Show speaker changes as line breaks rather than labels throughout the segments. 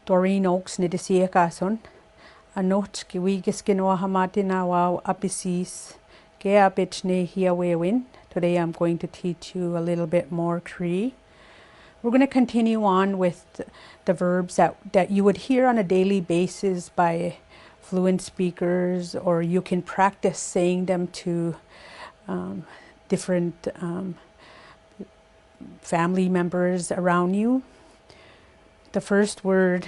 Doreen Oakes nidisiakason. Anot kiwigiskinoa hamatina wow apisis. Qu'Appelle nêhiyâwewin. Today I'm going to teach you a little bit more Cree. We're going to continue on with the verbs that you would hear on a daily basis by fluent speakers, or you can practice saying them to different family members around you. The first word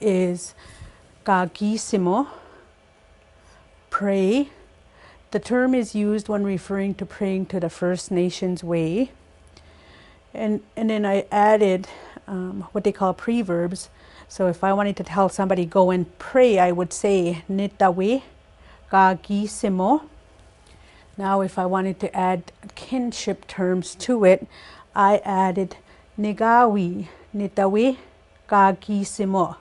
is kagísimo, pray. The term is used when referring to praying to the First Nations way. And then I added what they call preverbs. So if I wanted to tell somebody go and pray, I would say nêhiyâwewin kagísimo. Now if I wanted to add kinship terms to it, I added nêhiyâwewin kagísimo.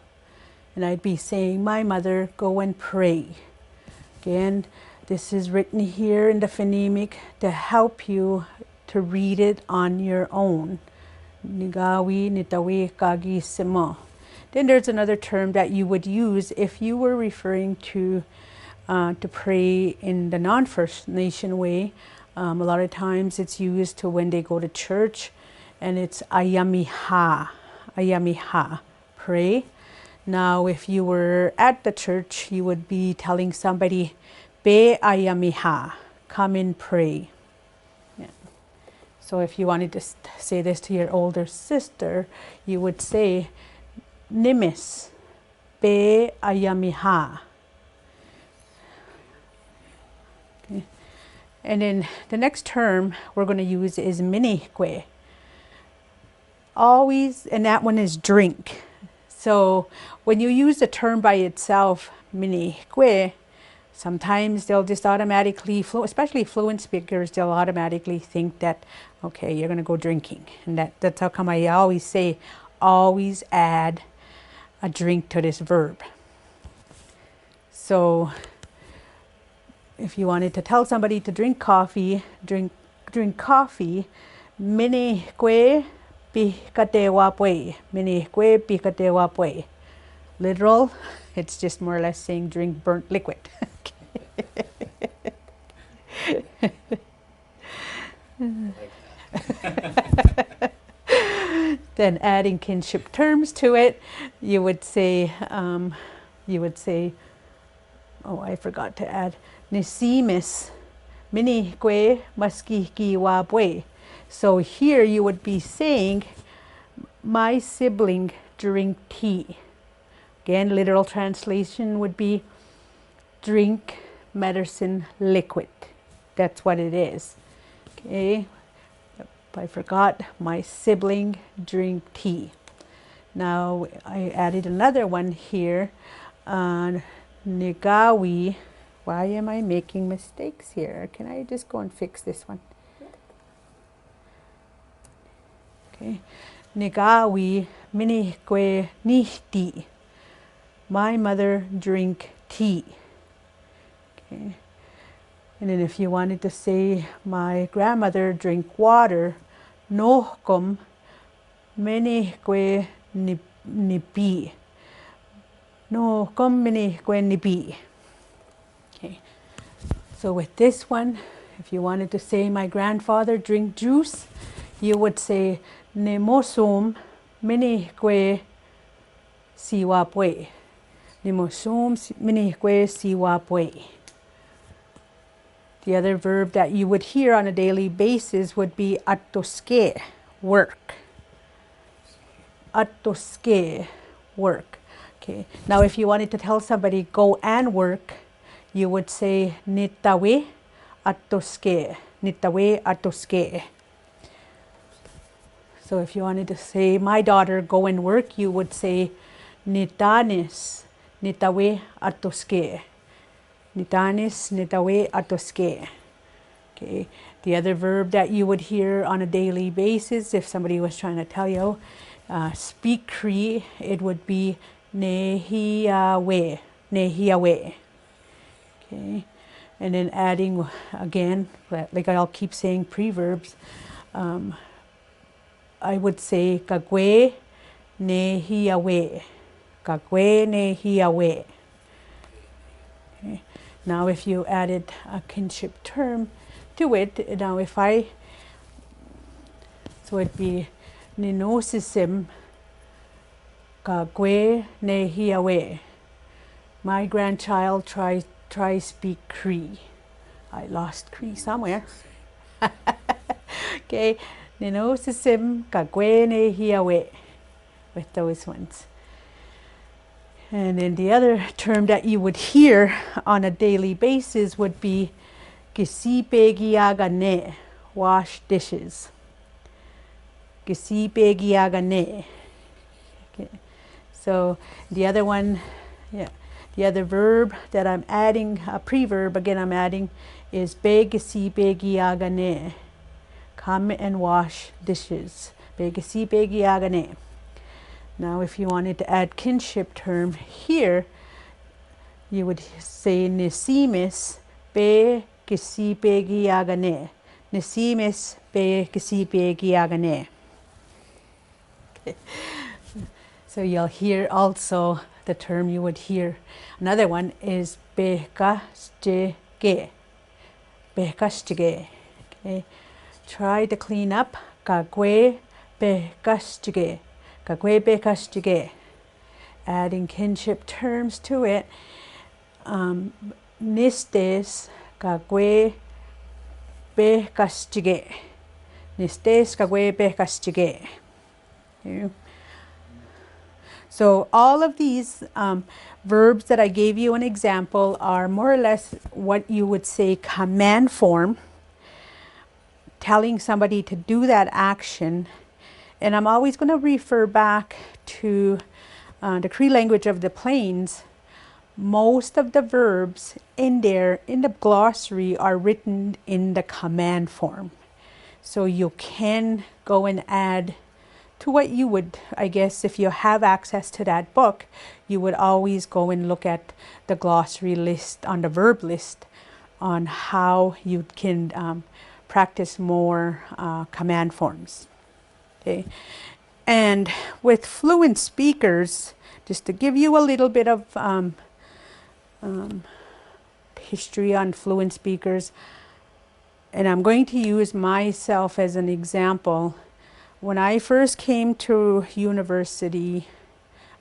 And I'd be saying, my mother, go and pray. Again, this is written here in the phonemic to help you to read it on your own. Nêhiyâwewin kagísimo. Then there's another term that you would use if you were referring to pray in the non-First Nation way. A lot of times it's used to when they go to church, and it's ayamiha, pray. Now, if you were at the church, you would be telling somebody, be ayamiha, come and pray. Yeah. So if you wanted to say this to your older sister, you would say, nimis, be ayamiha. Okay. And then the next term we're going to use is nêhiyâwewin. Always, and that one is drink. So when you use the term by itself, nêhiyâwewin, sometimes they'll just automatically, especially fluent speakers, they'll automatically think that, okay, you're going to go drinking. And that's how come I always say, always add a drink to this verb. So if you wanted to tell somebody to drink coffee, drink coffee, nêhiyâwewin nêhiyâwewin. Literal, it's just more or less saying drink burnt liquid. Then adding kinship terms to it, you would say, oh, I forgot to add, nisimis, nêhiyâwewin maskikiwabwe. So here you would be saying, my sibling drink tea. Again, literal translation would be drink medicine liquid. That's what it is. Okay, I forgot, my sibling drink tea. Now I added another one here, nêhiyâwewin. Why am I making mistakes here? Can I just go and fix this one? Okay, nêhiyâwewin nihti. My mother drink tea. Okay, and then if you wanted to say my grandmother drink water, nohkom nêhiyâwewin nipi. Nohkom nêhiyâwewin nipi. Okay, so with this one, if you wanted to say my grandfather drink juice, you would say nemosum nêhiyâwewin siwapwe. Nemosum nêhiyâwewin siwapwe. The other verb that you would hear on a daily basis would be atoske, work. Atoske, work. Okay. Now if you wanted to tell somebody go and work, you would say nêhiyâwewin atoske. Nêhiyâwewin atoske. So if you wanted to say my daughter go and work, you would say nêhiyânis nêhiyâwewin atoske. Nêhiyânis nêhiyâwewin atoske. Okay. The other verb that you would hear on a daily basis, if somebody was trying to tell you, speak Cree, it would be nêhiyâwewin. Nêhiyâwewin. Okay. And then adding again, like I'll keep saying preverbs, I would say kagwe nêhiyâwewin. Ka'kwe nêhiyâwewin. Okay. Now if you added a kinship term to it, now if I, so it'd be Ninosisim Ka'kwe nêhiyâwewin. My grandchild try speak Cree. I lost Cree somewhere. Okay, Ninosisim Ka'kwe nêhiyâwewin, with those ones. And then the other term that you would hear on a daily basis would be Kisipegiagane, wash dishes. Kisipegiagane. Okay. So the other one, yeah, the other verb that I'm adding, a preverb again I'm adding, is be kisipegiagane. Come and wash dishes. Be kisipegiagane. Now if you wanted to add kinship term here, you would say nesimis be kisipegiagane. Nesimis be kisipegiagane. Okay. So you'll hear also the term you would hear. Another one is behkastige. Behkastige. Okay. Try to clean up. Ka'kwe behkastige. Ka'kwe behkastige. Adding kinship terms to it. Nistes ka'kwe behkastige. Nistes ka'kwe behkastige. Okay. So all of these verbs that I gave you an example are more or less what you would say command form, telling somebody to do that action. And I'm always going to refer back to the Cree language of the plains. Most of the verbs in there, in the glossary, are written in the command form. So you can go and add to what you would, I guess, if you have access to that book, you would always go and look at the glossary list on the verb list on how you can practice more command forms. Okay. And with fluent speakers, just to give you a little bit of history on fluent speakers, and I'm going to use myself as an example. When I first came to university,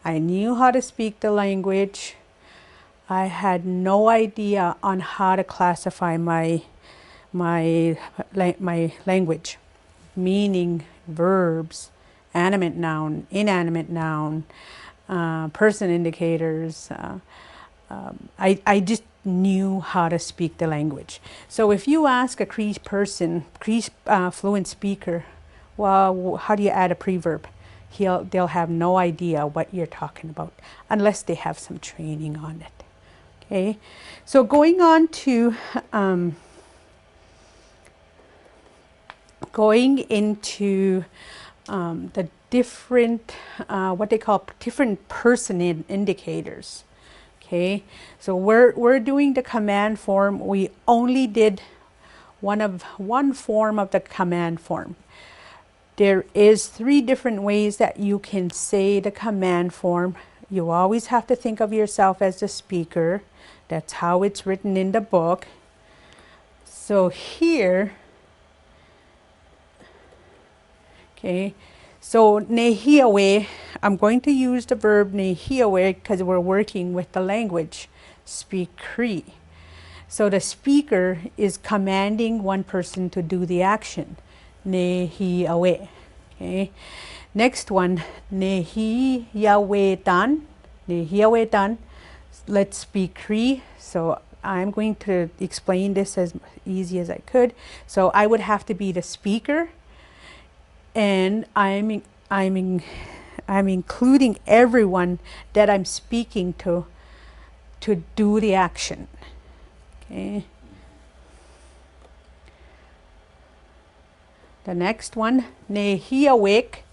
I knew how to speak the language. I had no idea on how to classify my language, meaning verbs, animate noun, inanimate noun, person indicators. I just knew how to speak the language. So if you ask a Cree person, Cree fluent speaker, well, how do you add a preverb? They'll have no idea what you're talking about unless they have some training on it. Okay, so going on to going into the different what they call different person indicators. Okay, so we're doing the command form. We only did one form of the command form. There is 3 different ways that you can say the command form. You always have to think of yourself as the speaker. That's how it's written in the book. So here, okay, so nêhiyâwewin, I'm going to use the verb nêhiyâwewin because we're working with the language, speak Cree. So the speaker is commanding one person to do the action. Nêhiyâwewin. Okay. Next one, nêhiyâwewin. Nêhiyâwewin. Let's speak Cree. So I'm going to explain this as easy as I could. So I would have to be the speaker, and I'm including everyone that I'm speaking to do the action. Okay. The next one, nêhiyâwewin.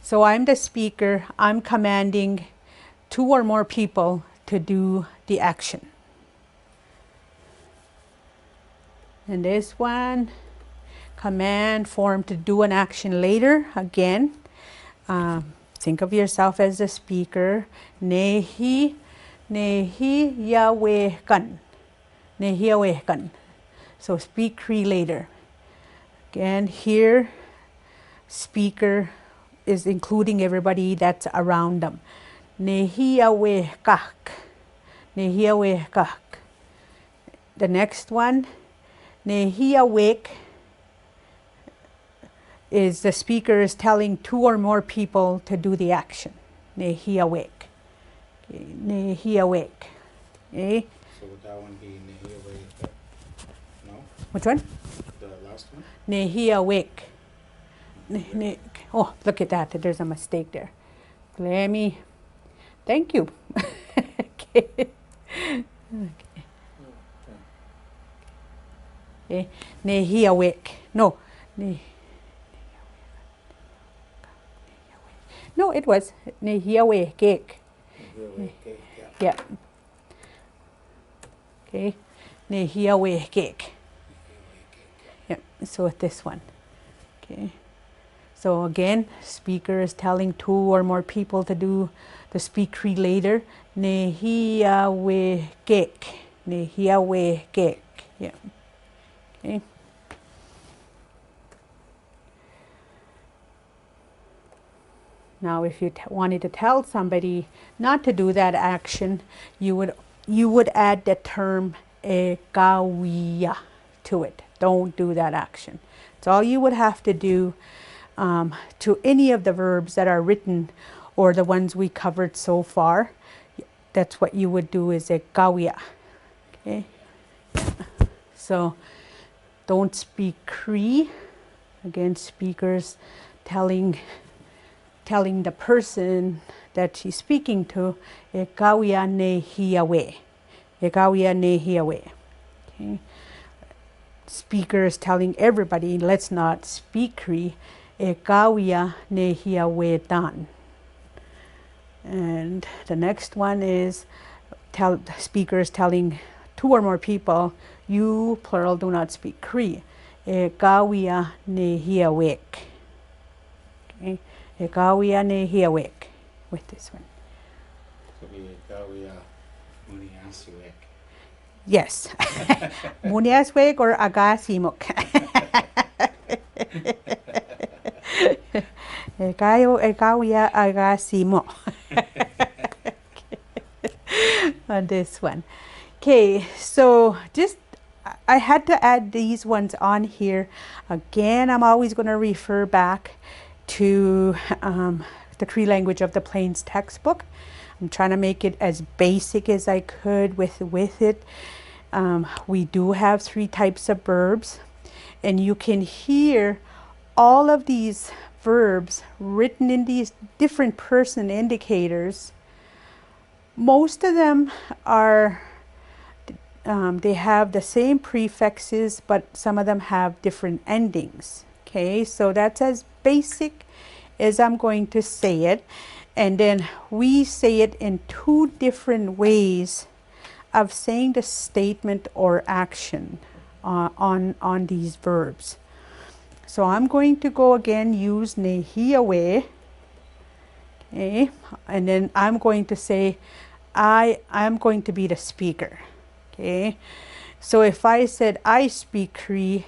So I'm the speaker. I'm commanding 2 or more people to do the action. And this one, command form to do an action later. Again, think of yourself as a speaker. Nêhiyâwewin. Nêhiyâwewin. So speak Cree later. Again, here, speaker is including everybody that's around them. Nêhiyâwewin. Nêhiyâwewin. The next one, nêhiyâwewin, is the speaker is telling two or more people to do the action. Nêhiyâwewin. Okay, nêhiyâwewin. Okay.
So would that one be nêhiyâwewin? No?
Which one?
The last one?
Nêhiyâwewin. Oh, look at that. There's a mistake there. Let me. Thank you. Okay. Okay. Nêhiyâwewin. No. No, it was nêhiyâwewin. Yeah. Okay. Nêhiyâwewin. Yeah. So with this one. Okay. So again, speaker is telling two or more people to do the speak Cree later. Nêhiyâwewin. Nêhiyâwewin. Yeah. Okay. Now, if you wanted to tell somebody not to do that action, you would add the term "gawiya" to it. Don't do that action. It's all you would have to do to any of the verbs that are written or the ones we covered so far. That's what you would do is gawiya. Okay. So don't speak Cree. Again, speakers telling the person that she's speaking to, "Gawiya nêhiyâwewin." Gawiya nêhiyâwewin. Okay. Speakers telling everybody, let's not speak Cree. Gawiya nêhiyâwewin. And the next one is speakers telling two or more people, you, plural, do not speak Cree. Gawiya nêhiyâwewin. Okay. Gawiya nêhiyâwewin with this one.
Could be gawiya muniaswek.
Yes. Muniaswek or agasimok. Gawiya agasimo. On this one. Okay, so just I had to add these ones on here. Again, I'm always going to refer back to the Cree language of the Plains textbook. I'm trying to make it as basic as I could with it. We do have 3 types of verbs, and you can hear all of these verbs written in these different person indicators. Most of them are they have the same prefixes, but some of them have different endings. Okay, so that's as basic as I'm going to say it. And then we say it in 2 different ways of saying the statement or action on these verbs. So I'm going to go again, use nêhiyâwewin. Okay, and then I'm going to say I'm going to be the speaker. Okay, so if I said I speak Cree,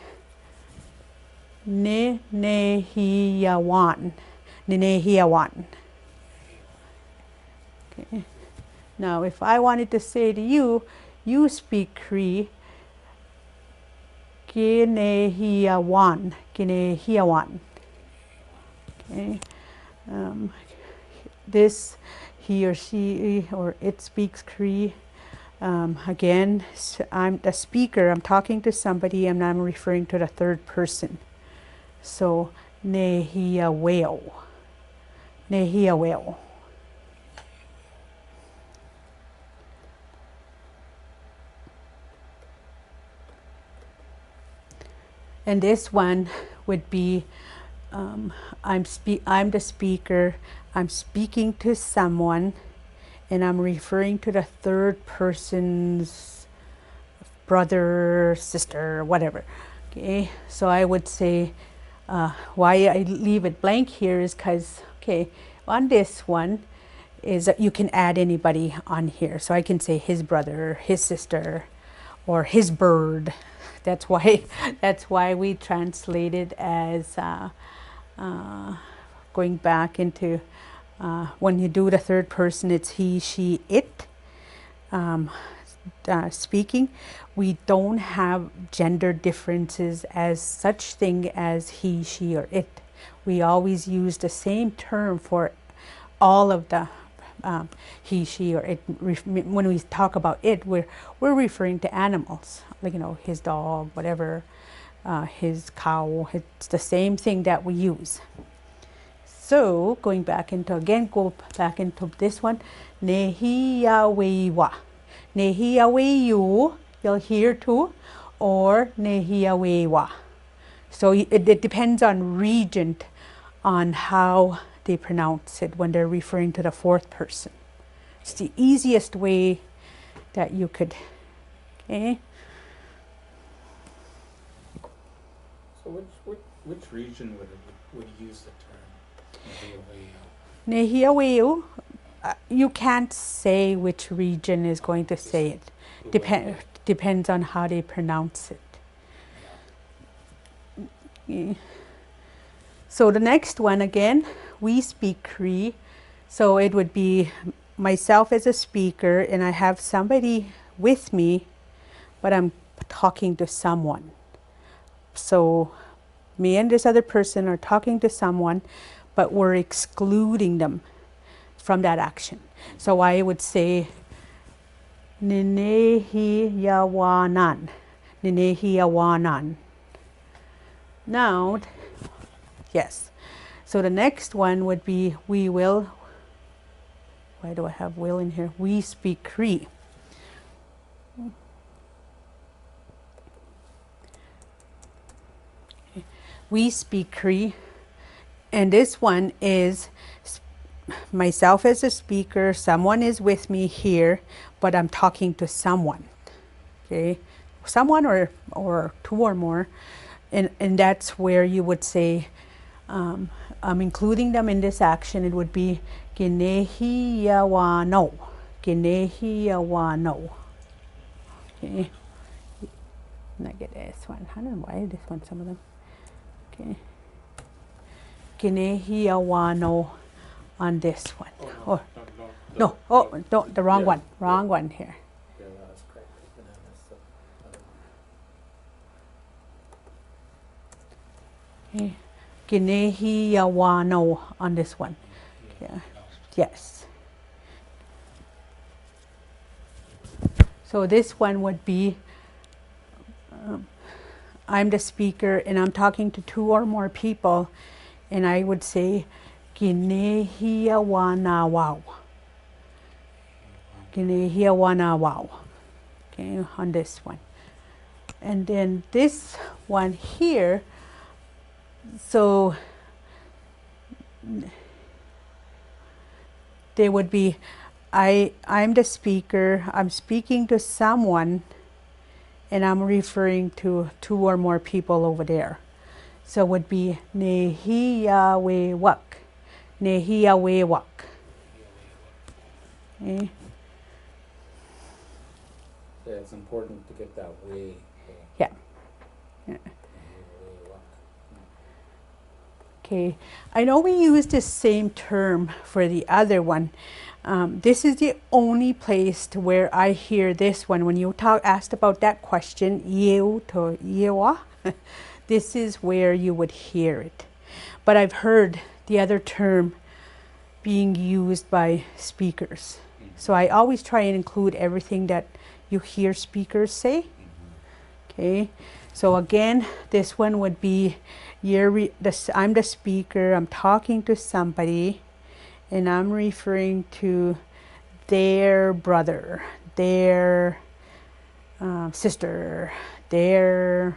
nêhiyâwewin. Okay. Now, if I wanted to say to you, you speak Cree, nêhiyâwewin. Okay. This, he or she or it speaks Cree. Again, I'm the speaker. I'm talking to somebody, and I'm referring to the third person. So, nêhiyâwewin. Nêhiyâwewin. And this one would be, I'm the speaker. I'm speaking to someone, and I'm referring to the third person's brother, sister, whatever. Okay, so I would say, why I leave it blank here is because, okay, on this one is that you can add anybody on here. So I can say his brother, his sister, or his bird. That's why we translate it as going back into when you do the third person, it's he, she, it. Speaking, we don't have gender differences as such thing as he, she, or it. We always use the same term for all of the he, she, or it. When we talk about it, we're referring to animals, like his dog, whatever, his cow. It's the same thing that we use. So go back into this one, nêhiyâwewin. Nêhiyâweyu, you'll hear too, or nêhiyâwewin. So it depends on region, on how they pronounce it when they're referring to the fourth person. It's the easiest way that you could, okay?
So which region would use the term
nêhiyâweyu? You can't say which region is going to say it. Depends on how they pronounce it. Okay. So the next one again, we speak Cree. So it would be myself as a speaker, and I have somebody with me, but I'm talking to someone. So me and this other person are talking to someone, but we're excluding them from that action. So I would say nêhiyâwewin. Nêhiyâwewin. Now, yes. So the next one would be we will. Why do I have will in here? We speak Cree. We speak Cree. And this one is myself as a speaker, someone is with me here, but I'm talking to someone. Okay? Someone or two or more. And that's where you would say, I'm including them in this action. It would be nêhiyâwewin. Nêhiyâwewin. Okay. And I get this one. I don't know why this one, some of them. Okay. Nêhiyâwewin on this one. No, the wrong one. Wrong one here. Okay. Nêhiyâwewin on this one. Yeah. Yes. So this one would be I'm the speaker and I'm talking to two or more people, and I would say nêhiyâwewin. Nêhiyâwewin. Okay, on this one. And then this one here, so they would be I'm the speaker, I'm speaking to someone, and I'm referring to two or more people over there. So it would be nêhiyâwewin. Nêhiyâwewin. Okay.
Yeah, it's important to get that way.
Yeah. Yeah. Okay, I know we use the same term for the other one. This is the only place to where I hear this one. When you asked about that question, you to yewa, this is where you would hear it. But I've heard the other term being used by speakers. So I always try and include everything that you hear speakers say. Okay, so again, this one would be I'm the speaker, I'm talking to somebody, and I'm referring to their brother, their sister, their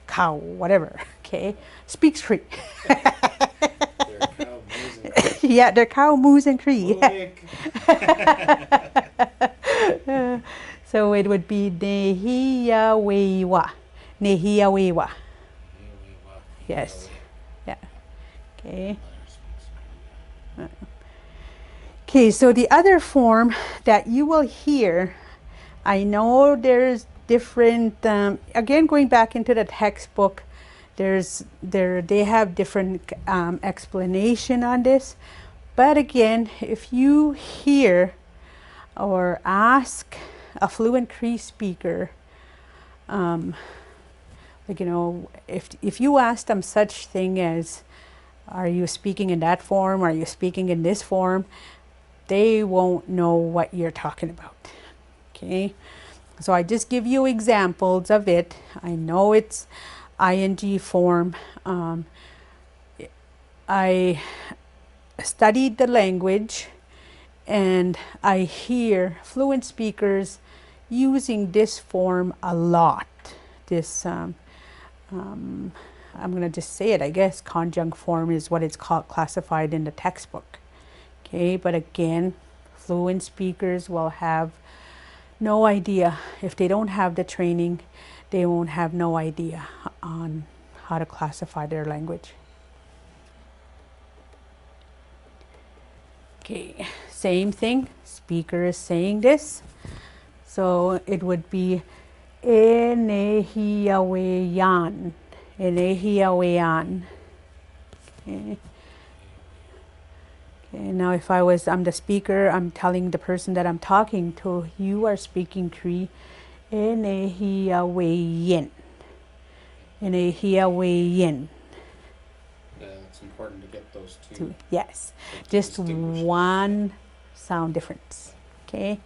cow, whatever. Okay, speaks Cree. Yeah, their cow moves in Cree. So it would be nêhiyâwewin. Nêhiyâwewin. Yes. Yeah. Okay. Okay, so the other form that you will hear, I know there's different, again, going back into the textbook, they have different explanation on this. But again, if you hear or ask a fluent Cree speaker, like, you know, if you ask them such thing as, are you speaking in that form? Are you speaking in this form? They won't know what you're talking about. Okay, so I just give you examples of it. I know it's ing form. I studied the language, and I hear fluent speakers using this form a lot. This I'm going to just say it, I guess, conjunct form is what it's called, classified in the textbook. Okay, but again, fluent speakers will have no idea. If they don't have the training, they won't have no idea on how to classify their language. Okay, same thing, speaker is saying this. So it would be nêhiyâwewin. Nêhiyâwewin. Okay. Okay, now if I'm the speaker, I'm telling the person that I'm talking to, you are speaking Cree. Nêhiyâwewin. Nêhiyâwewin.
Yeah, it's important to get those two.
Yes, just one sound difference. Okay.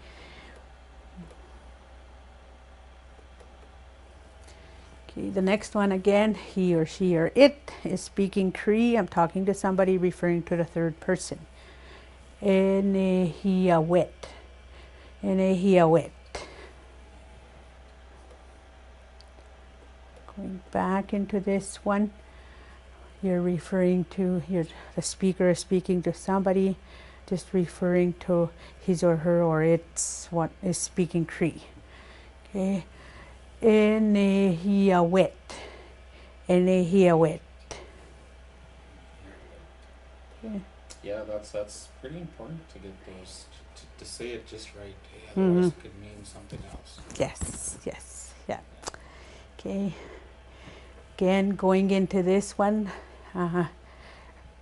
Okay, the next one again, he or she or it is speaking Cree. I'm talking to somebody referring to the third person. Nêhiyâwewin. Nêhiyâwewin. Going back into this one, you're referring to, the speaker is speaking to somebody, just referring to his or her or it's what is speaking Cree. Okay. Nêhiyâwewin. Nêhiyâwewin. Okay.
Yeah, that's pretty important to get those, to say it just right. Otherwise it could mean something else.
Yes, yes, yeah. Okay. Again, going into this one,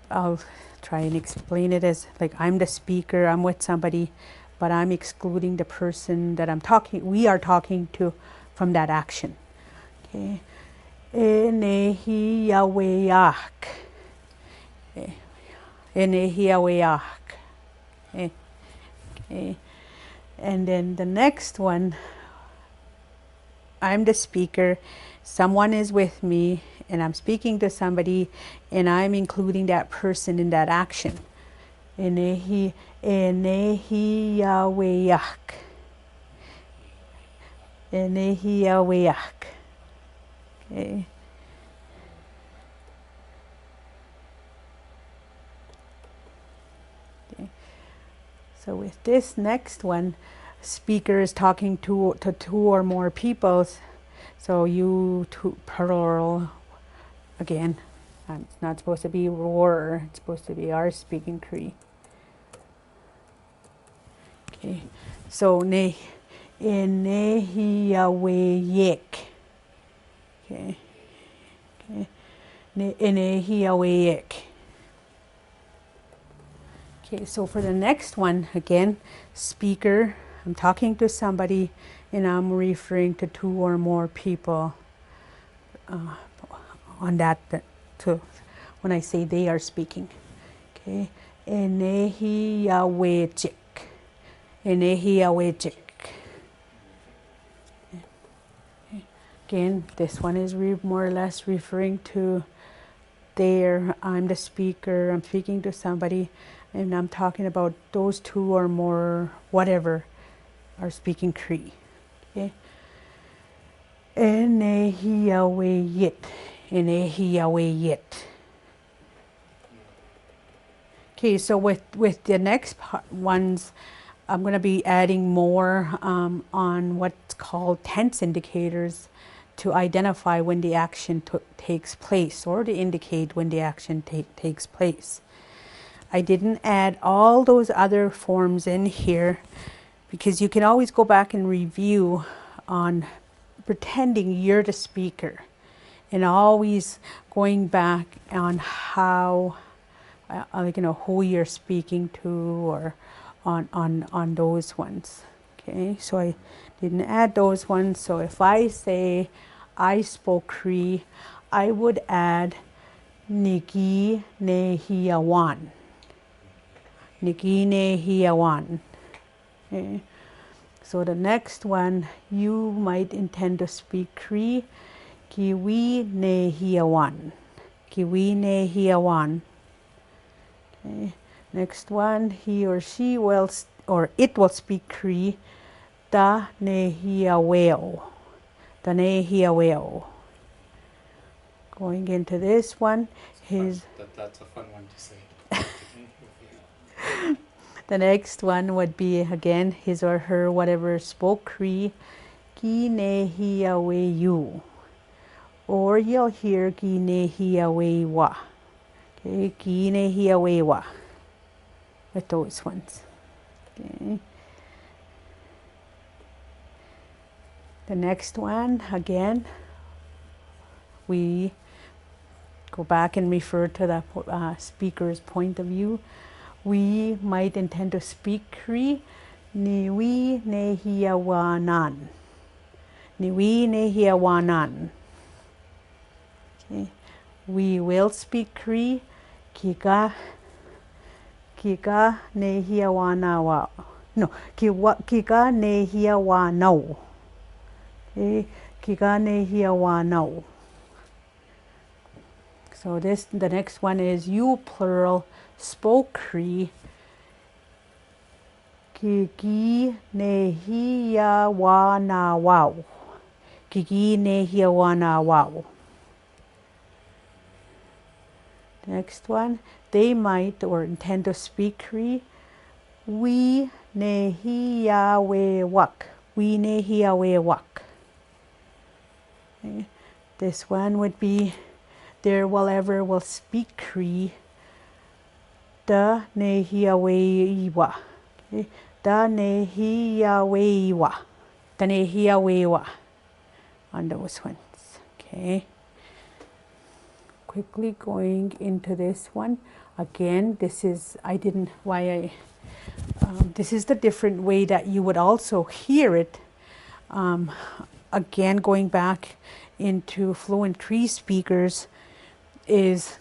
I'll try and explain it as like I'm the speaker, I'm with somebody, but I'm excluding the person that we are talking to from that action. Okay. Nêhiyâwewin. Nêhiyâwewin. Okay. Okay. And then the next one, I'm the speaker, someone is with me, and I'm speaking to somebody, and I'm including that person in that action. Nêhiyâwewin. Nêhiyâwewin. Okay. Okay. So with this next one, speaker is talking to two or more people. So you two, plural, again, it's not supposed to be roar, it's supposed to be our speaking Cree. Okay, so nêhiyâwewin. Okay, okay, nêhiyâwewin. Okay, so for the next one, again, speaker, I'm talking to somebody and I'm referring to two or more people on that, to when I say they are speaking. Okay, nêhiyâwewin. Nêhiyâwewin. Again, this one is more or less referring to there. I'm the speaker, I'm speaking to somebody, and I'm talking about those two or more, whatever, are speaking Cree. Okay. Nêhiyâwewin. Nêhiyâwewin. Okay, so with the next ones, I'm going to be adding more on what's called tense indicators to identify when the action takes place, or to indicate when the action takes place. I didn't add all those other forms in here because you can always go back and review on pretending you're the speaker and always going back on how, like, you know, who you're speaking to or on those ones. Okay, so I didn't add those ones. So if I say I spoke Cree, I would add Niki nêhiyâwewin. Niki nêhiyâwewin. Okay. So the next one, you might intend to speak Cree. Kiwi nêhiyâwewin. Kiwi nêhiyâwewin. Okay. Next one, he or she will, or it will speak Cree. Da nêhiyâwewin. Da nêhiyâwewin. Going into this one,
that's a fun one to say.
The next one would be, again, his or her, whatever, spoke Cree. Ki nêhiyâwewin. Or you'll hear ki nêhiyâwewin. Okay, ki nêhiyâwewin. With those ones. Okay. The next one, again, we go back and refer to the speaker's point of view. We might intend to speak Cree. Niwi nêhiyâwewin. Niwi nêhiyâwewin. Okay. We will speak Cree. Kika nêhiyâwewin. No, kika nêhiyâwewin. Okay. Kika nêhiyâwewin. So the next one is you plural spoke Cree. Kiki nêhiyâwewin. Kiki nêhiyâwewin. Next one, they might or intend to speak Cree. We nêhiyâwewin. We nêhiyâwewin. Okay. This one would be there whoever will speak Cree. Da nêhiyâwewin. Okay. Da nêhiyâwewin. Da nêhiyâwewin. On those ones. Okay. Quickly going into this one. Again, this is, this is the different way that you would also hear it. Again, going back into fluent Cree speakers, is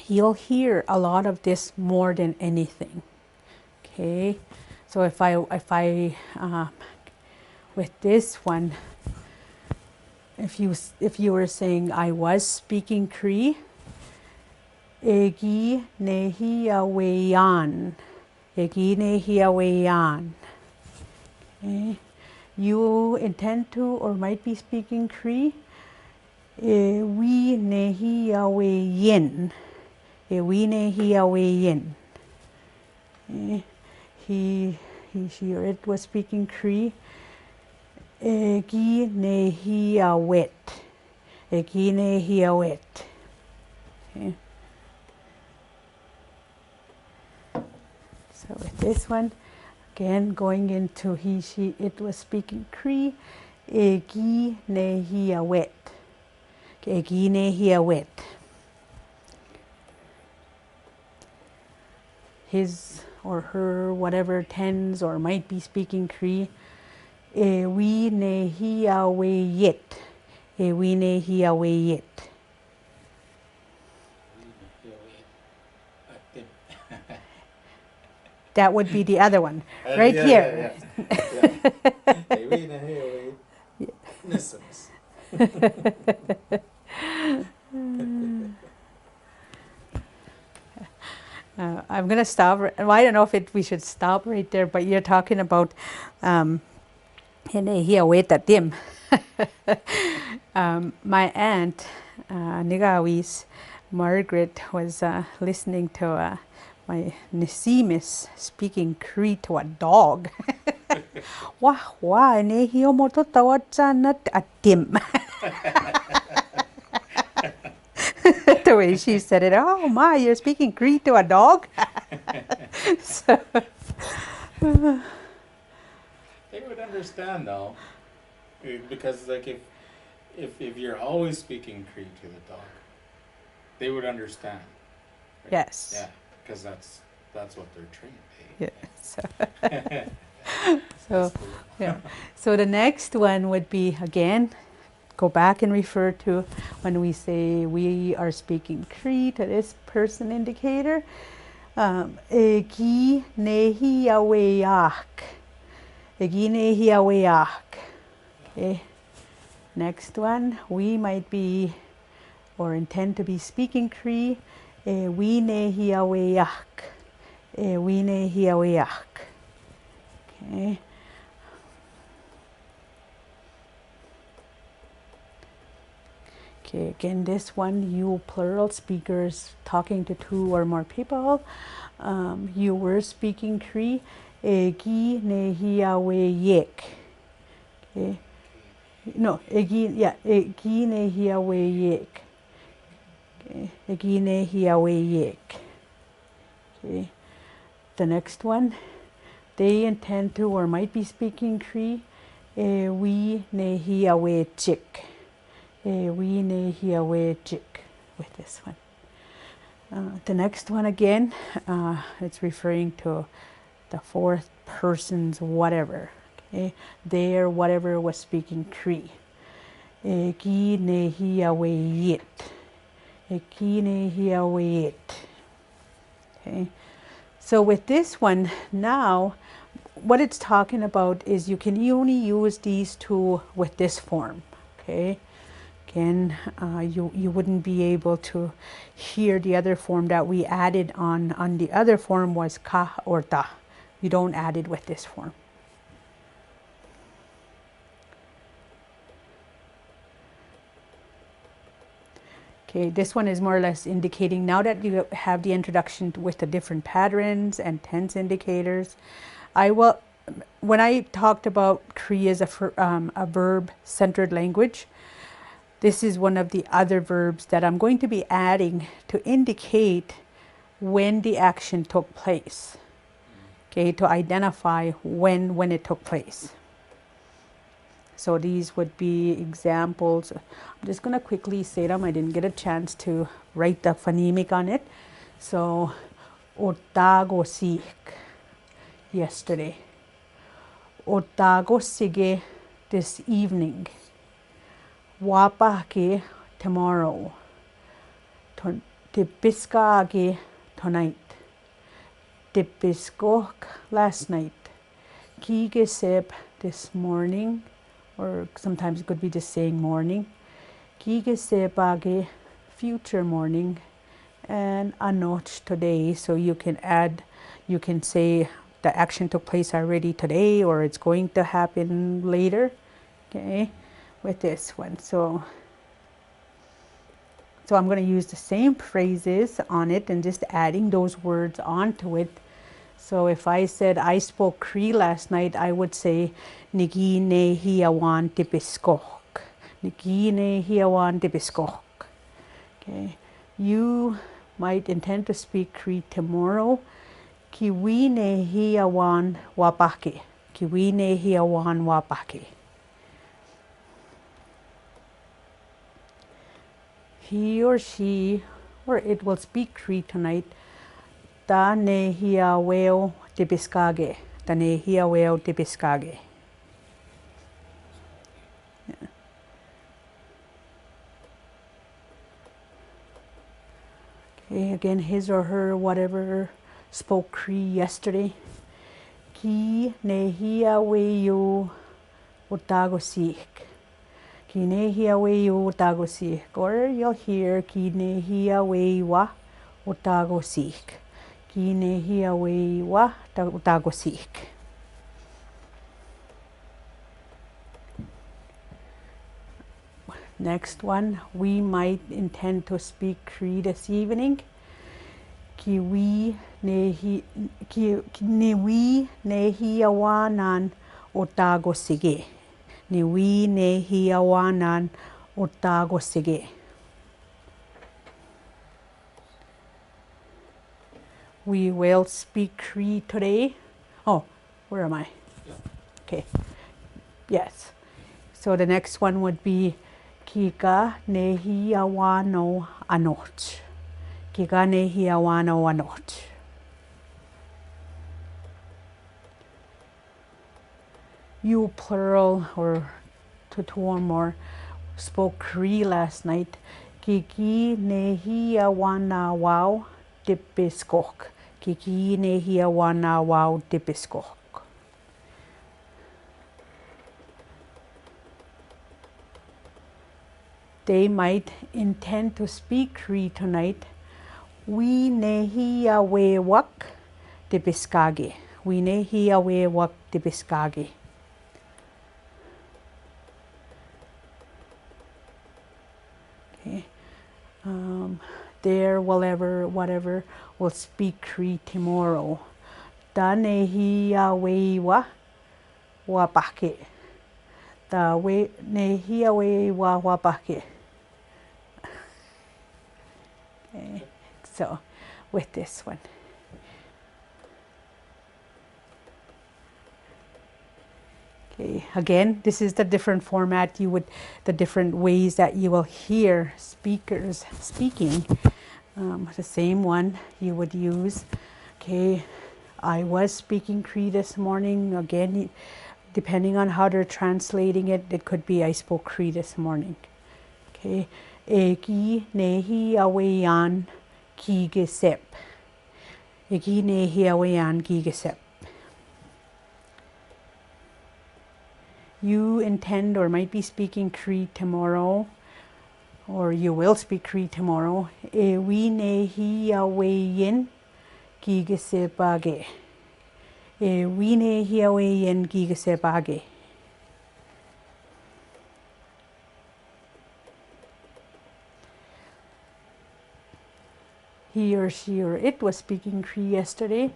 you'll hear a lot of this more than anything. Okay, so if I with this one, if you were saying I was speaking Cree, egi nêhiyâwewin. Egi nêhiyâwewin. Okay. You intend to or might be speaking Cree. We nêhiyâwewin. We nêhiyâwewin. He, she, or it was speaking Cree. Egi nêhiyâwewin. Egi nêhiyâwewin. Okay. So with this one, again going into he, she, it was speaking Cree. Egi nêhiyâwewin. Egi nêhiyâwewin. His or her, whatever, tends or might be speaking Cree. We nêhiyâwewin. We nêhiyâwewin. That would be the other one, right here. I'm going to stop. Well, I don't know if we should stop right there, but you're talking about nêhiyâwewin. My aunt, nêhiyâwewin, Margaret, was listening to my nêhiyâwewin speaking Cree to a dog. Wah wah nêhiyâwewin. the way she said it. Oh my, you're speaking Cree to a dog? So,
They would understand though, because like if you're always speaking Cree to the dog, they would understand. Right?
yes.
Yeah, because that's what they're trained.
Yeah.
Yeah.
So, yeah. So the next one would be, again, go back and refer to when we say we are speaking Cree to this person indicator. Egi nêhiyâwewin. Egi nêhiyâwewin. Okay. Next one, we might be or intend to be speaking Cree. We nêhiyâwewin. We nêhiyâwewin. Okay. Okay, again, this one, you plural speakers talking to two or more people. You were speaking Cree. Egi nêhiyâwewin. Okay. No, egi nêhiyâwewin. Okay. Egi nêhiyâwewin. Okay. The next one, they intend to or might be speaking Cree. We nêhiyâwewin. We nêhiyâwewin with this one. The next one again, it's referring to the fourth person's whatever. Okay, their whatever was speaking Cree. Egi nêhiyâwewin. Egi nêhiyâwewin. Okay. So with this one now, what it's talking about is you can only use these two with this form. Okay. Again, you wouldn't be able to hear the other form that we added on the other form was ka or ta. You don't add it with this form. Okay, this one is more or less indicating now that you have the introduction with the different patterns and tense indicators. When I talked about Cree as a verb-centered language, this is one of the other verbs that I'm going to be adding to indicate when the action took place. Okay, to identify when it took place. So these would be examples. I'm just going to quickly say them. I didn't get a chance to write the phonemic on it. So, otagosik, yesterday. Otagosige, this evening. Wapake, tomorrow. Tipiskage, tonight. Tipiskok, last night. Kigesep, this morning. Or sometimes it could be just saying morning. Kigesepage, future morning. And anoch, today. So you can add, you can say the action took place already today or it's going to happen later. Okay, with this one. So I'm going to use the same phrases on it and just adding those words onto it. So if I said I spoke Cree last night, I would say Nigi nêhiyâwewin tipiskok. Nigi nêhiyâwewin tipiskok. Okay. You might intend to speak Cree tomorrow. Kiwi nêhiyâwewin wapake. Kiwi nêhiyâwewin wapake. He or she or it will speak Cree tonight. Ta nêhiyâwewin tipiskage. Ta nêhiyâwewin tipiskage. Yeah. Okay, again, his or her, whatever, spoke Cree yesterday. Ki nêhiyâwewin otagosik. Ki nêhiyâwewin otagosik. Or you'll hear ki nêhiyâwewin otagosik. Ki nêhiyâwewin otagosik. Next one, we might intend to speak Cree this evening. Kiwi nêhiyâwewin otagosige. Niwi nêhiyâwewin otagosige. we will speak Cree today. Oh, where am I?
Yeah.
Okay. Yes. So the next one would be Kika nêhiyâwewin anot. Kika nêhiyâwewin anot. You plural or two or more spoke Cree last night. Kiki nêhiyâwewin dipiskok. Kiki nêhiyâwewin dipiskok. They might intend to speak Cree tonight. We nêhiyâwewin dipiskagi. We nêhiyâwewin dipiskagi. Okay. There, whatever, will speak Cree tomorrow. Da nêhiyâwewin wapake. Da nêhiyâwewin wapake. Okay. So, with this one. Okay, again, this is the different format the different ways that you will hear speakers speaking. The same one you would use. Okay, I was speaking Cree this morning. Again, depending on how they're translating it, it could be I spoke Cree this morning. Okay, egi nêhiyâwewin kigisep. Egi nêhiyâwewin kigisep. You intend or might be speaking Cree tomorrow, or you will speak Cree tomorrow. Ewi nêhiyâwewin kigisepage. Ewi nêhiyâwewin kigisepage. He or she or it was speaking Cree yesterday.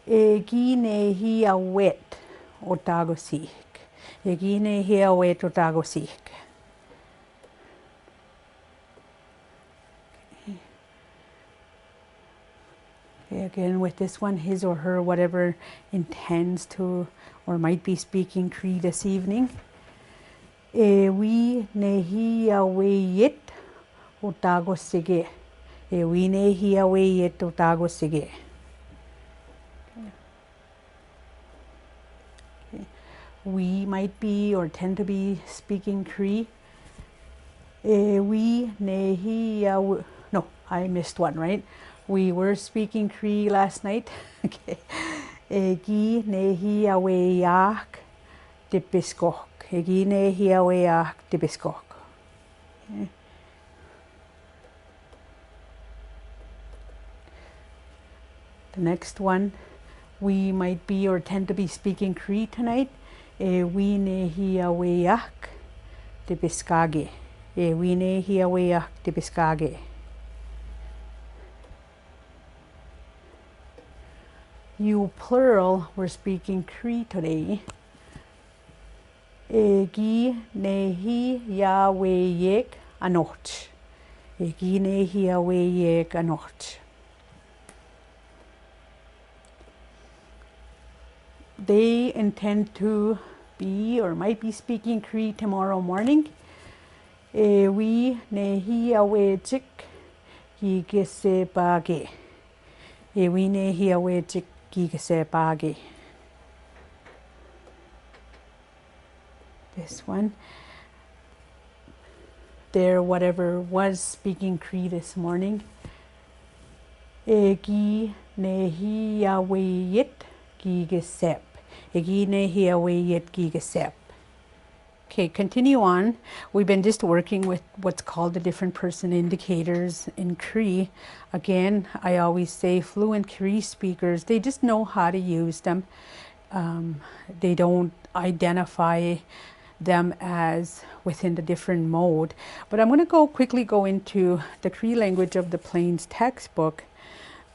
Egi nêhiyâwewin otagosik. Egi nêhiyâwewin otagosik. Okay, again, with this one, his or her, whatever intends to or might be speaking Cree this evening. Ewi nêhiyâwewin otagosige. Ewi nêhiyâwewin otagosige. We might be or tend to be speaking Cree. We nêhiyâwewin. No, I missed one, right? We were speaking Cree last night. Okay. Egi nêhiyâwewin dipiskok. Egi nêhiyâwewin dipiskok. Okay. The next one, we might be or tend to be speaking Cree tonight. We nêhiyâwewin dipiskagi. We nêhiyâwewin dipiskagi. You plural were speaking Cree today. Egi nêhiyâwewin anot. Egi nêhiyâwewin anot. They intend to be or might be speaking Cree tomorrow morning. We nêhiyâwewin kigisepage. We nêhiyâwewin kigisepage. This one. There, whatever was speaking Cree this morning. Egi nêhiyâwewin kigisep. Egi nêhiyâwewin kigisep. Okay, continue on. We've been just working with what's called the different person indicators in Cree. Again, I always say fluent Cree speakers, they just know how to use them. They don't identify them as within the different mode. But I'm going to quickly go into the Cree language of the Plains textbook.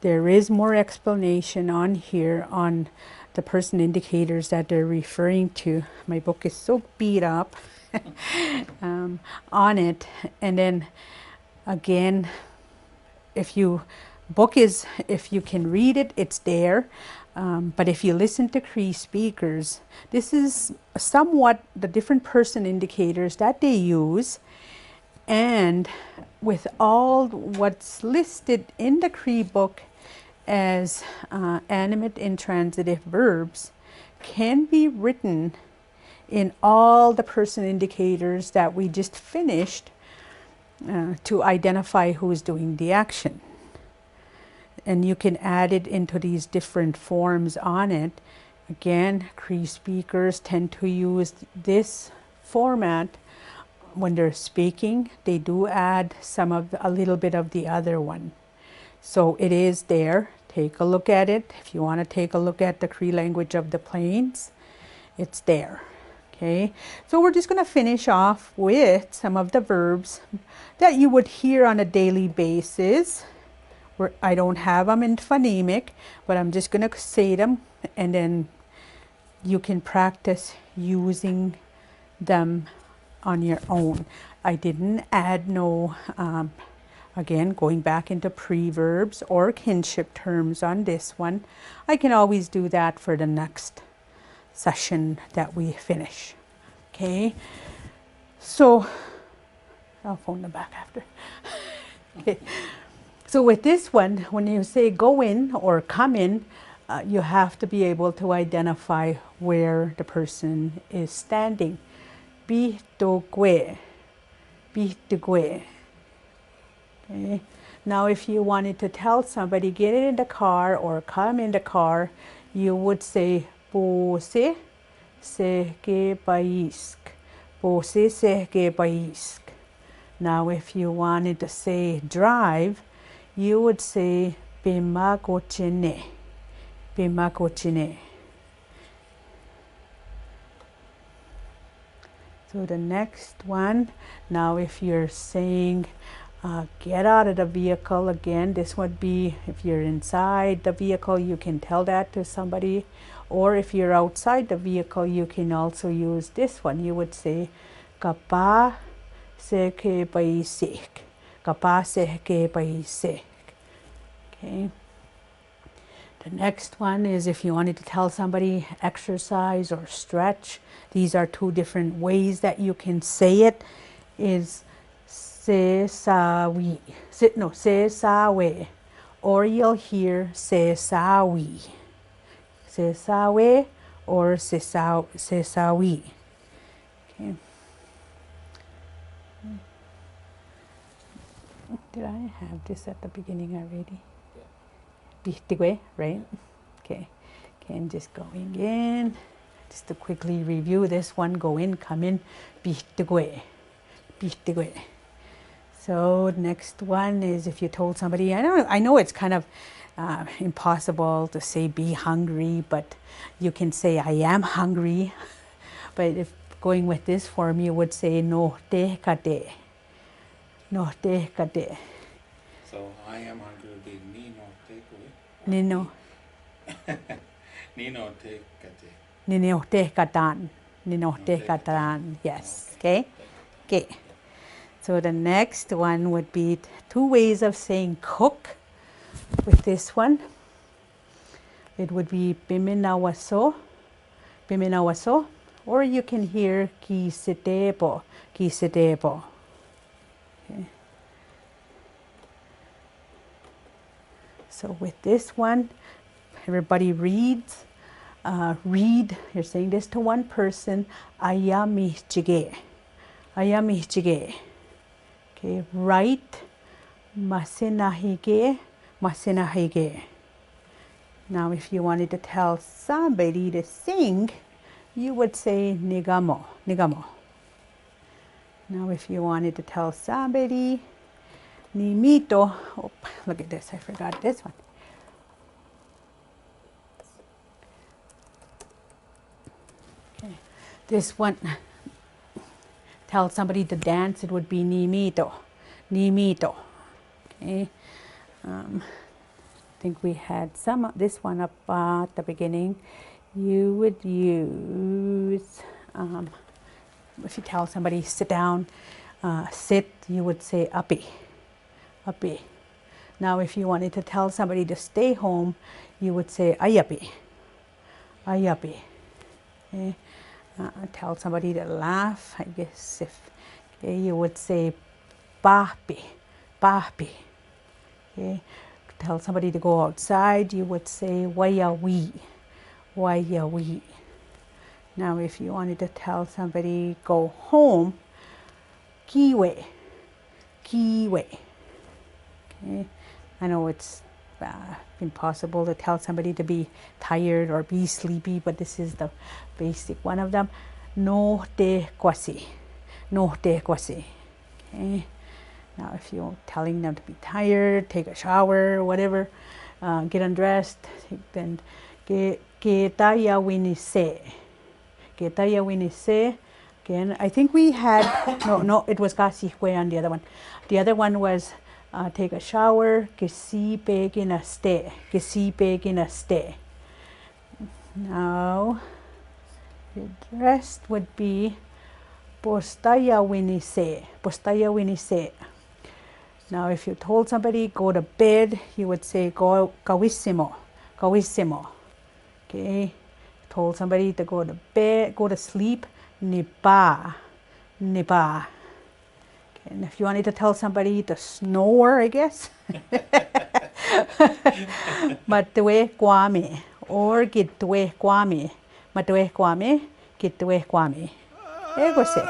There is more explanation on here on the person indicators that they're referring to. My book is so beat up on it. And then again, if you book is, if you can read it, it's there. But if you listen to Cree speakers, this is somewhat the different person indicators that they use. And with all what's listed in the Cree book as animate intransitive verbs can be written in all the person indicators that we just finished to identify who's doing the action. And you can add it into these different forms on it. Again, Cree speakers tend to use this format when they're speaking. They do add a little bit of the other one. So it is there. Take a look at it. If you want to take a look at the Cree language of the plains, it's there. Okay, so we're just going to finish off with some of the verbs that you would hear on a daily basis. I don't have them in phonemic, but I'm just going to say them, and then you can practice using them on your own. I didn't add no, again, going back into preverbs or kinship terms on this one. I can always do that for the next session that we finish. Okay, so I'll phone them back after. Okay. So with this one, when you say go in or come in, you have to be able to identify where the person is standing. Bihtogue, bihtogue. Okay. Now if you wanted to tell somebody get in the car or come in the car, you would say bose sehke baisk, bose sehke baisk. Now if you wanted to say drive, you would say bimagochine, bimagochine. So the next one, now if you're saying get out of the vehicle, again, this would be if you're inside the vehicle, you can tell that to somebody. Or if you're outside the vehicle, you can also use this one. You would say kapa sehke baisik. Okay. The next one is if you wanted to tell somebody exercise or stretch. These are two different ways that you can say it. Is se sawi, no, se sawe, or you'll hear se sawi, se sawe, or se sawi. Okay. Did I have this at the beginning already? Bihtigwe, right? Okay. Okay, and just going in. Just to quickly review this one, go in, come in, bihtigwe, bihtigwe. So next one is if you told somebody, I know it's kind of impossible to say be hungry, but you can say I am hungry. But if going with this form, you would say no te kate. No te kate.
So I am hungry would be ni no te kue.
Ni no.
Ni no te kate.
Ni no te katan. Ni no te katan. Yes. Okay. Okay. So the next one would be two ways of saying cook. With this one, it would be biminawaso, biminawaso, or you can hear kisitebo, kisitebo. Okay. So with this one, everybody reads. Read, you're saying this to one person, ayamihjige, ayamihjige. Okay, write, masinahige, masinahige. Now if you wanted to tell somebody to sing, you would say nigamo, nigamo. Now if you wanted to tell somebody, nimito, oh, look at this, I forgot this one. Okay. This one, tell somebody to dance, it would be nimito, nimito. Okay. I think we had this one up at the beginning. You would use, if you tell somebody sit down, sit, you would say uppy, uppy. Now, if you wanted to tell somebody to stay home, you would say ayapi, ayapi. Okay? Tell somebody to laugh, I guess you would say papi, papi. Okay? Tell somebody to go outside, you would say wayawi, wayawi. Now, if you wanted to tell somebody go home, kiwe, kiwe. Okay? I know it's impossible to tell somebody to be tired or be sleepy, but this is the basic one of them. No te kwasi, no te kwasi. Okay? Now, if you're telling them to be tired, take a shower, whatever, get undressed, then ke nêhiyâwewin se. Que nêhiyâwewin se. Again, I think we had, no, it was kasi hue on the other one. The other one was take a shower, que si pegina ste, que si pegina ste. Now, the rest would be postayawin se, postayawin se. Now, if you told somebody go to bed, you would say go kawissimo, kawissimo. Okay, told somebody to go to bed, go to sleep, nipa, nipa. Okay, and if you wanted to tell somebody to snore, I guess, matue kwame or gitue kwame, matue kwame, gitue kwame. Ego se.